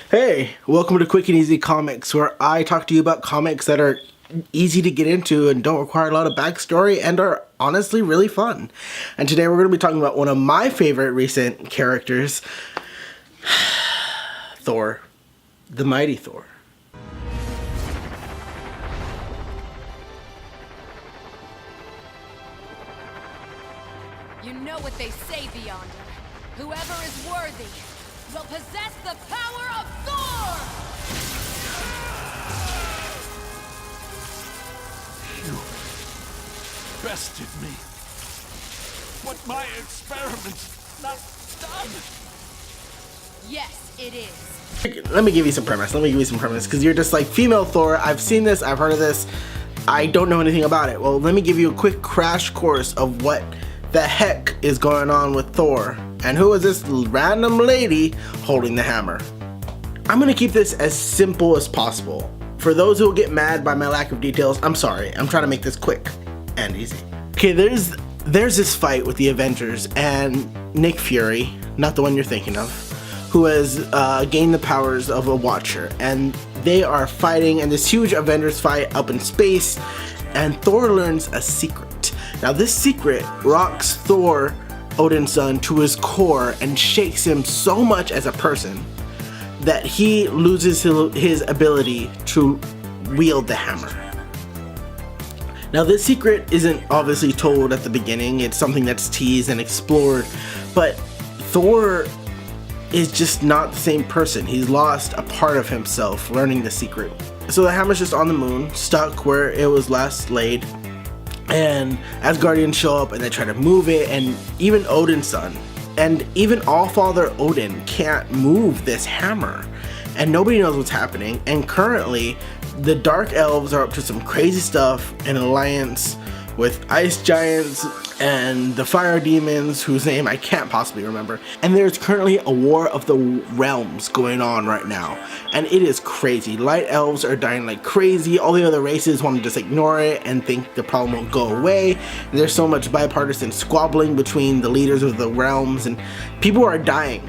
Hey, welcome to Quick and Easy Comics, where I talk to you about comics that are easy to get into and don't require a lot of backstory and are honestly really fun. And today we're going to be talking about one of my favorite recent characters, Thor, the mighty Thor. You know what they say, Beyonder. Whoever is worthy will possess the power of Thor! You bested me. What my experiment's not done. Yes, it is. Let me give you some premise, because you're just like, female Thor, I've seen this, I've heard of this, I don't know anything about it. Well, let me give you a quick crash course of what the heck is going on with Thor, and who is this random lady holding the hammer. I'm gonna keep this as simple as possible. For those who will get mad by my lack of details, I'm sorry. I'm trying to make this quick and easy. Okay, there's this fight with the Avengers and Nick Fury, not the one you're thinking of, who has gained the powers of a Watcher, and they are fighting in this huge Avengers fight up in space, and Thor learns a secret. Now this secret rocks Thor, Odin's son, to his core and shakes him so much as a person that he loses his ability to wield the hammer. Now this secret isn't obviously told at the beginning, it's something that's teased and explored, but Thor is just not the same person. He's lost a part of himself learning the secret. So the hammer's just on the moon, stuck where it was last laid, and Asgardians show up and they try to move it, and even Odin's son and even Allfather Odin can't move this hammer, and nobody knows what's happening. And currently the Dark Elves are up to some crazy stuff in alliance with ice giants and the fire demons whose name I can't possibly remember, and there's currently a war of the realms going on right now, and it is crazy. Light elves are dying like crazy. All the other races want to just ignore it and think the problem will go away. There's so much bipartisan squabbling between the leaders of the realms, and people are dying,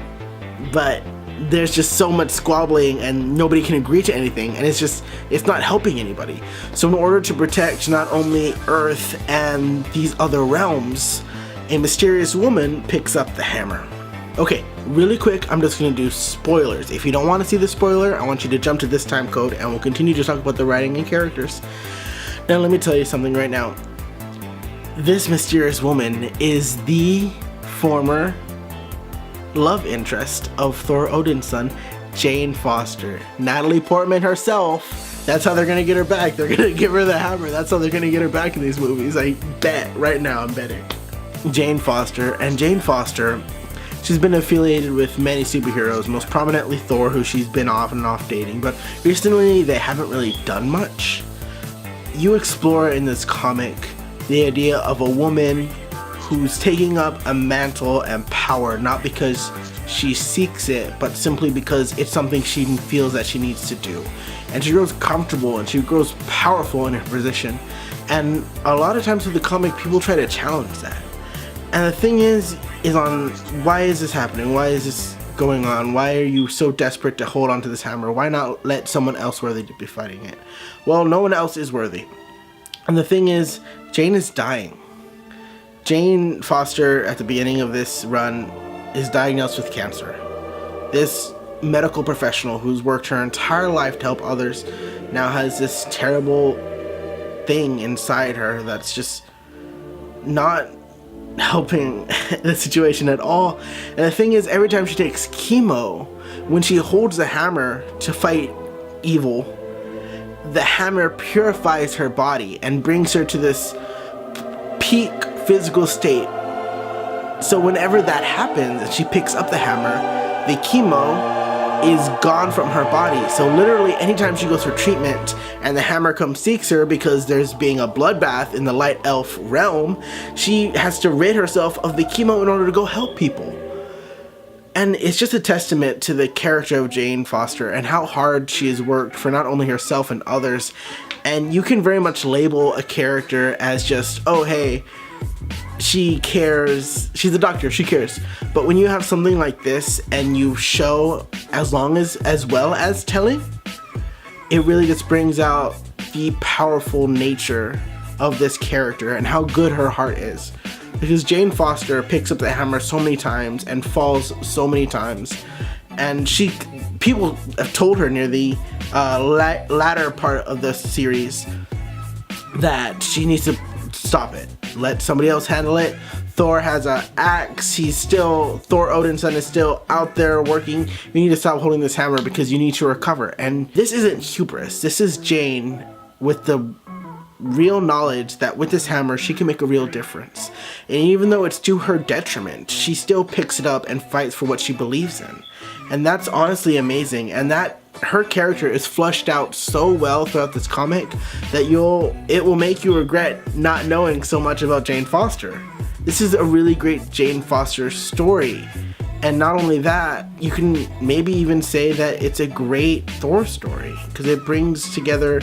but there's just so much squabbling and nobody can agree to anything, and it's not helping anybody. So in order to protect not only Earth and these other realms, a mysterious woman picks up the hammer. Okay, really quick, I'm just gonna do spoilers. If you don't want to see the spoiler, I want you to jump to this time code and we'll continue to talk about the writing and characters. Now let me tell you something right now. This mysterious woman is the former love interest of Thor Odin's son, Jane Foster. Natalie Portman herself. That's how they're gonna get her back. They're gonna give her the hammer. That's how they're gonna get her back in these movies. I bet right now, I'm betting. Jane Foster, she's been affiliated with many superheroes, most prominently Thor, who she's been off and off dating, but recently they haven't really done much. You explore in this comic the idea of a woman who's taking up a mantle and power, not because she seeks it, but simply because it's something she feels that she needs to do. And she grows comfortable and she grows powerful in her position. And a lot of times with the comic, people try to challenge that. And the thing is on why is this happening? Why is this going on? Why are you so desperate to hold onto this hammer? Why not let someone else worthy to be fighting it? Well, no one else is worthy. And the thing is, Jane is dying. Jane Foster, at the beginning of this run, is diagnosed with cancer. This medical professional who's worked her entire life to help others now has this terrible thing inside her that's just not helping the situation at all. And the thing is, every time she takes chemo, when she holds the hammer to fight evil, the hammer purifies her body and brings her to this peak physical state. So whenever that happens and she picks up the hammer, the chemo is gone from her body. So literally anytime she goes for treatment and the hammer comes seeks her because there's being a bloodbath in the light elf realm, she has to rid herself of the chemo in order to go help people. And it's just a testament to the character of Jane Foster and how hard she has worked for not only herself and others. And you can very much label a character as just, oh hey, she cares. She's a doctor, she cares. But when you have something like this and you show as well as telling, it really just brings out the powerful nature of this character and how good her heart is. Because Jane Foster picks up the hammer so many times and falls so many times, and people have told her near the latter part of the series that she needs to stop it, let somebody else handle it. Thor has an axe. Thor Odin's son is still out there working. You need to stop holding this hammer because you need to recover. And this isn't hubris. This is Jane with the real knowledge that with this hammer she can make a real difference. And even though it's to her detriment, she still picks it up and fights for what she believes in. And that's honestly amazing. And that her character is fleshed out so well throughout this comic that it will make you regret not knowing so much about Jane Foster. This is a really great Jane Foster story. And not only that, you can maybe even say that it's a great Thor story because it brings together,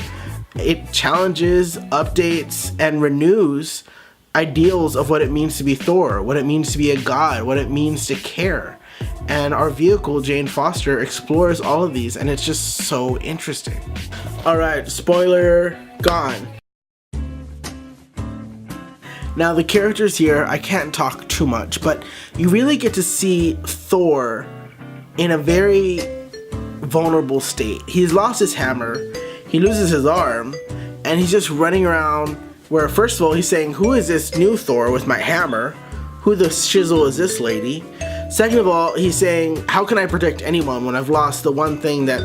it challenges, updates, and renews ideals of what it means to be Thor, what it means to be a god, what it means to care. And our vehicle, Jane Foster, explores all of these, and it's just so interesting. Alright, spoiler gone. Now the characters here, I can't talk too much, but you really get to see Thor in a very vulnerable state. He's lost his hammer, he loses his arm, and he's just running around where first of all he's saying, who is this new Thor with my hammer? Who the shizzle is this lady? Second of all, he's saying, how can I protect anyone when I've lost the one thing that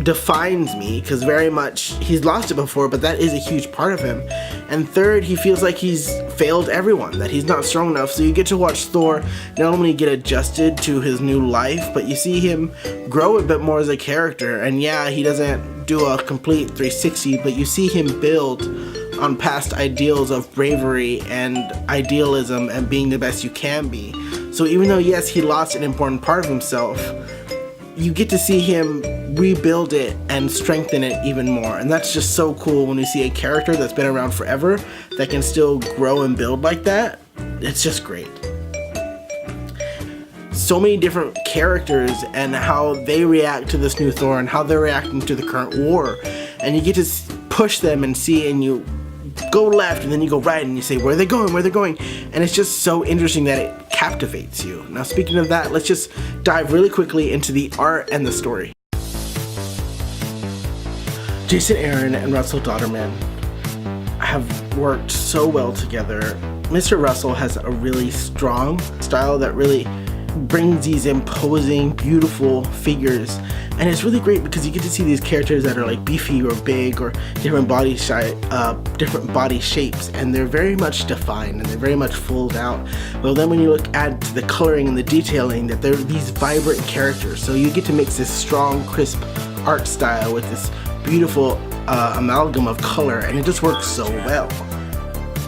defines me? Because very much he's lost it before, but that is a huge part of him. And third, he feels like he's failed everyone, that he's not strong enough. So you get to watch Thor not only get adjusted to his new life, but you see him grow a bit more as a character. And yeah, he doesn't do a complete 360, but you see him build on past ideals of bravery and idealism and being the best you can be. So even though yes, he lost an important part of himself, you get to see him rebuild it and strengthen it even more. And that's just so cool when you see a character that's been around forever that can still grow and build like that. It's just great. So many different characters and how they react to this new Thor and how they're reacting to the current war. And you get to push them and see, and you go left and then you go right and you say, where are they going, where are they going? And it's just so interesting that it captivates you. Now speaking of that, let's just dive really quickly into the art and the story. Jason Aaron and Russell Dauterman have worked so well together. Mr. Russell has a really strong style that really brings these imposing, beautiful figures, and it's really great because you get to see these characters that are like beefy or big or different body shapes, and they're very much defined and they're very much fulled out. Well, then when you look at the coloring and the detailing, that they're these vibrant characters, so you get to mix this strong, crisp art style with this beautiful amalgam of color, and it just works so well.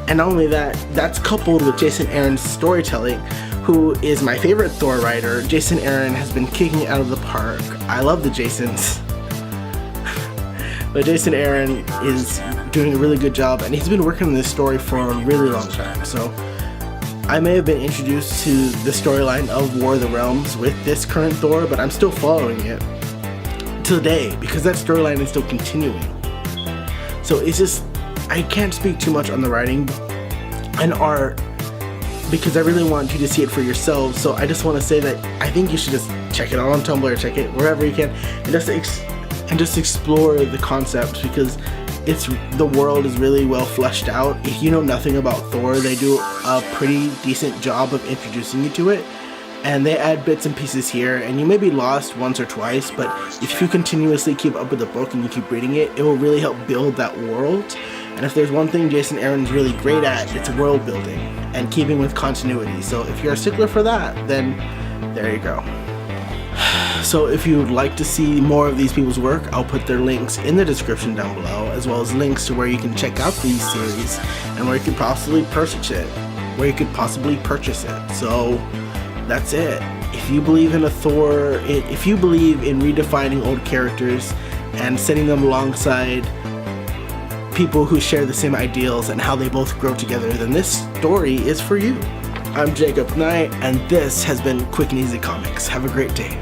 And not only that, that's coupled with Jason Aaron's storytelling, who is my favorite Thor writer. Jason Aaron has been kicking it out of the park. I love the Jasons. But Jason Aaron is doing a really good job, and he's been working on this story for a really long time. So I may have been introduced to the storyline of War of the Realms with this current Thor, but I'm still following it today because that storyline is still continuing. So it's just, I can't speak too much on the writing and art because I really want you to see it for yourselves. So I just want to say that I think you should just check it out on Tumblr, check it wherever you can, and just explore the concepts, because the world is really well fleshed out. If you know nothing about Thor, they do a pretty decent job of introducing you to it, and they add bits and pieces here, and you may be lost once or twice, but if you continuously keep up with the book and you keep reading it, it will really help build that world. And if there's one thing Jason Aaron's really great at, it's world building and keeping with continuity. So if you're a stickler for that, then there you go. So if you would like to see more of these people's work, I'll put their links in the description down below, as well as links to where you can check out these series and where you could possibly purchase it. So that's it. If you believe in a Thor, if you believe in redefining old characters and setting them alongside people who share the same ideals and how they both grow together, then this story is for you. I'm Jacob Knight, and this has been Quick and Easy Comics. Have a great day.